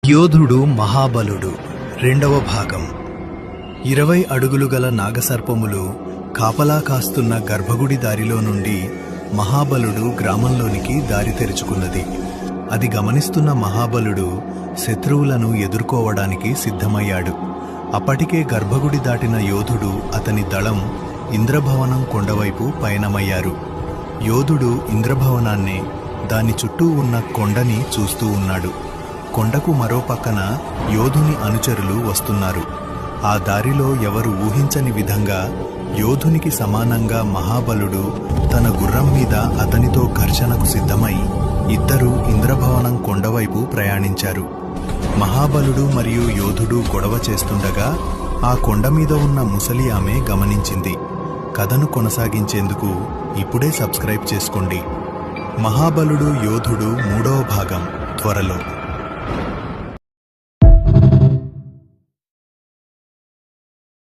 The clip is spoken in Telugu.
యోధుడు మహాబలుడు రెండవ భాగం. 20 అడుగులు గల నాగసర్పములు కాపలా కాస్తున్న గర్భగుడి దారిలో నుండి మహాబలుడు గ్రామంలోనికి దారి తెరుచుకున్నది. అది గమనిస్తున్న మహాబలుడు శత్రువులను ఎదుర్కోవడానికి సిద్ధమయ్యాడు. అప్పటికే గర్భగుడి దాటిన యోధుడు అతని దళం ఇంద్రభవనం కొండవైపు పయనమయ్యారు. యోధుడు ఇంద్రభవనాన్ని, దాని చుట్టూ ఉన్న కొండని చూస్తూ ఉన్నాడు. కొండకు మరో పక్కన యోధుని అనుచరులు వస్తున్నారు. ఆ దారిలో ఎవరు ఊహించని విధంగా యోధునికి సమానంగా మహాబలుడు తన గుర్రం మీద అతనితో ఘర్షణకు సిద్ధమై ఇద్దరు ఇంద్రభవనం కొండవైపు ప్రయాణించారు. మహాబలుడు మరియు యోధుడు గొడవ చేస్తుండగా ఆ కొండ మీద ఉన్న ముసలి ఆమె గమనించింది. కథను కొనసాగించేందుకు ఇప్పుడే సబ్స్క్రైబ్ చేసుకోండి. మహాబలుడు యోధుడు 3వ భాగం త్వరలో.